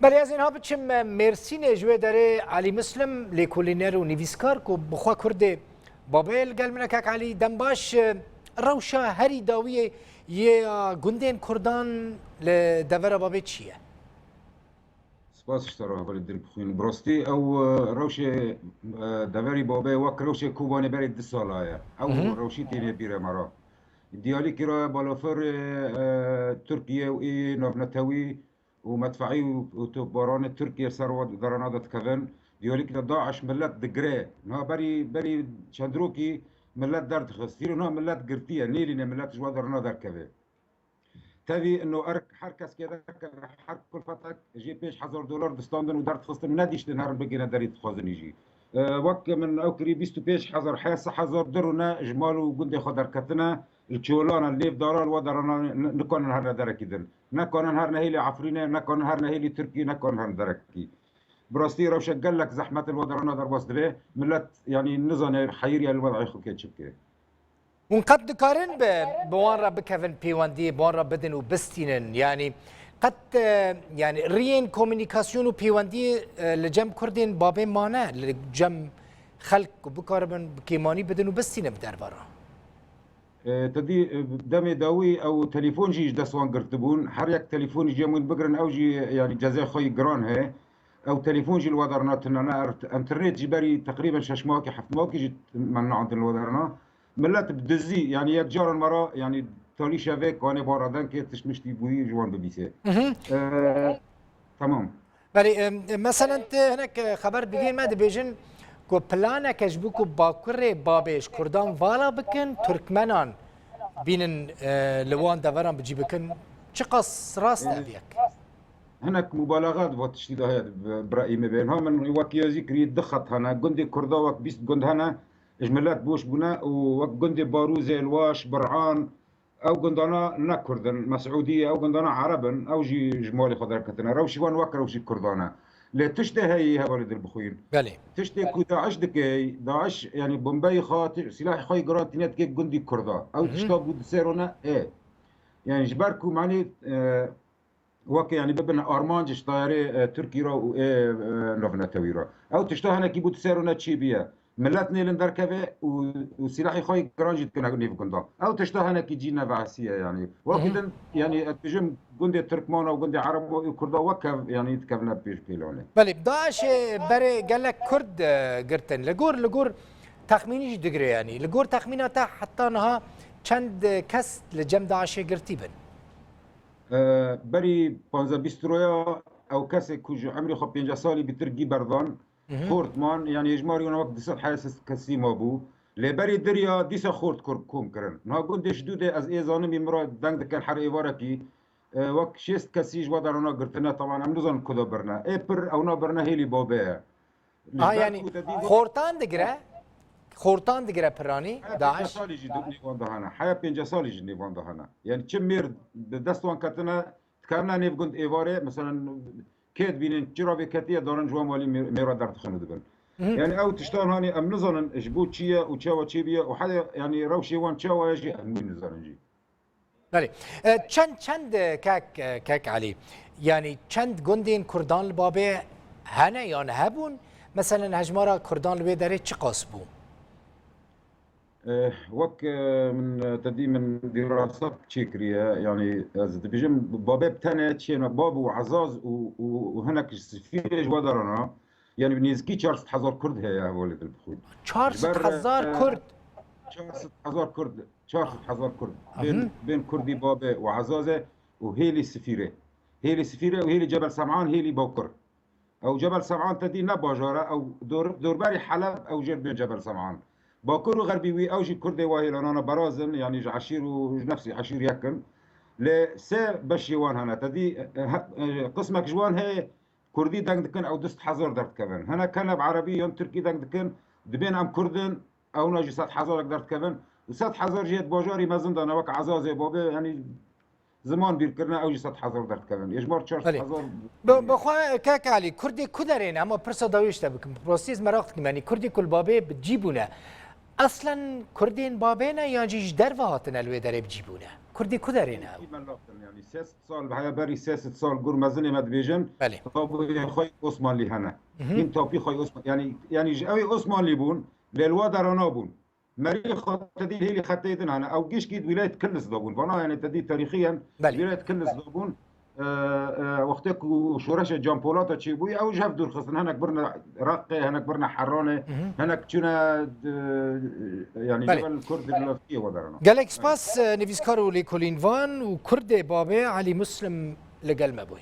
بله از اینها بچم مرسین جوی داره علی مسلم لیکولینر و نویسکار کو بخوا کرده بابل گل منک علی دنباش روشا هری داویه یه گندین کردان لدور بابه چیه؟ سپاس اشتراه بلدر بخوين بروستي او روشة دفري بابا وك روشة كوباني بري دي سالايا او روشي تيني بيرا مرا ديالي كرا بالافر تركيا واي نفنتاوي ومدفعي وتباران تركيا سروت درانات كفن ديالي كرا داعش ملت دقري نا بري شندروكي ملت درد خستير نا ملت قرتيا نيلي ملت جوا درانات در كفن تبي انه ارك حركس كذا حرك كل فتره جي بيش $1000 دستاندن ودارت خصن ناديش نهار بقينا داريت خوزن يجي وك من اوكري بيستو بيش حزر حاس حزر درنا اجمال وقندي خدر كتنا التشولانا اللي في دارال ودارنا نكون نهارنا دركيدن نكون نهارنا هيلي عفرينه نكون نهارنا هيلي تركي نكون نهار دركي براستي روش قال لك زحمه الودرنا درباس دبي ملت يعني النظام حيري الوضع يخو كيتشبكي ونقد دكارن بوان رب كيفن بيواندي بوان رب بدن وبستينن يعني قد يعني رين كوميونيكاسيون وبيواندي لجم كردين بابين مانا لجم خلق وبكاربن كيماني بدن وبستينن بدربارا تدي دمي داوي او تليفون جيج دسوان قرتبون حريك تليفون جيمون بقرن او جي يعني جزاء خوي قران هي او تليفون جي الودرنات انا انترنت جبري تقريبا شاشماكي حفماكي جيت من عند الودرنا ملات بدزي يعني يك جار المرا يعني تولي شافيك وانا باردان كي تشمشتي بوي جوان ببيسه تمام بلي مثلا انت هناك خبر بيجين ما دبيجن كو بلانا كجبوكو باكوري بابيش كردان فالا بكن تركمنان بين لوان دافران بجي بكن شقص راس ابيك هناك مبالغات بتشتي هذا برايي ما بينهم من وكيا ذكري دخت هنا جندي كردا وك بيست جند هنا اجملات بوش بنا وك جندي باروزي الواش برعان او جندنا نكردن مسعوديه او جندنا عربا او جي جمالي خضر كتنا روشي وان وك روشي كردانا لا تشتي هي ولد البخوين بلي تشتي كو داعش دكي داعش يعني بومباي خاطر سلاح خوي جراتينات كي جندي كردا او تشتو بود سيرونا ايه يعني جبركو معني وك يعني ببنا ارمانج طياري تركي رو نوفنا تويرا او تشتو هنا كي بود سيرونا تشيبيا ملات نيلن دركبه وسلاحي خوي جرانجيت كنا نيف كندا او تشتو هنا كي جينا بعسيه يعني وكذا يعني تجم جندي تركمان او جندي عرب وكردا وكف يعني تكفنا بيش بيلوني بلي داعش بري قال لك كرد قرتن لقور تخميني دقري يعني لقور تخميناته حتى انها چند كس لجم داعش قرتيبن بري بانزا بيسترويا او كاسي كوج عمري خو 5 سالي بترقي بردان خورتمان يعني اجماري انا وقت دسات حاسس كسي مابو لبري دريا ديسا خورت كوم كرن نا قد شدوده از ايزانمي مرا دنگ دكن حر ايواركي وقت شيست كسي جوادر انا قرتنا طبعا ام نزن كدا برنا ايبر او نا برنا هيلي بابا يعني خورتان دقرا براني داعش سالي جي نيفان دهانا حيا 5 سالي جي نيفان دهانا يعني تشمير دستوان كتنا تكامنا نيف قند ايواري مثلا كيد بينين جرابي كتيه دارن جوا مالي ميرا دارت خنو دبن يعني او تشتان هاني ام نظن اجبوت شيا وتشاوا تشيبيا وحدا يعني روشي وان تشاوا يجي امين نظن جي بله چند كاك علي يعني چند گندين كردان البابه هنا يعني هبون مثلا هجمارا كردان الوي داري چه قاسبو وك من تدي من دراسات تشيكريا يعني بيجم بابا بتانا تشينا باب وعزاز وهناك في جوادرنا يعني بنيزكي تشارلز حزار كرد هي يا ولد البخود تشارلز حزار كرد تشارلز حزار كرد بين كردي بابا وعزازه وهيلي سفيره وهيلي جبل سمعان هيلي بوكر او جبل سمعان تدي نباجاره او دورباري حلب او جبل سمعان باكر وغربي وي اوجي كردي واهي لنا برازن يعني عشير ونفسي عشير يكن لسه باش يوان هنا تدي قسمك جوان هي كردي دكن او دست حزر درت كفن هنا كان بعربي يوم تركي دكن دبين ام كردن او ناجي سات حزر درت كفن وسات حزر جيت باجاري مازن دانا وك عزازي بابا يعني زمان بيركرنا اوجي سات حزر درت كفن يجمر تشارلز حزر بخوا كاك علي كردي كدرين اما برسا داويش تبكم بروسيس مراقتكم يعني كردي كل بابي بتجيبونه اصلا كردين بابينا يا جيش درفاتنا الوي دري بجيبونه كردي كدرين او يعني 6 سال بهاي بري 6 سال قر مزني مدبيجن بله طب خوي عثمان لي هنا انت توبي خوي عثمان يعني جاوي عثمان لي بون للودر نابون مريخ تدي هي اللي خطيتن هنا او جيش كيد ولايه كلس دابون فانا يعني تدي تاريخيا بله ولايه كلس دابون وقتك وشورش جامبولات تشيبوي او جهف دور خصنا هنا كبرنا رقي هنا كبرنا حرانه هنا كنا يعني بله. جبل الكرد اللي فيه ودرنا قالك سباس نفيسكارو لكولين فان وكردي بابي علي مسلم لقل مبوي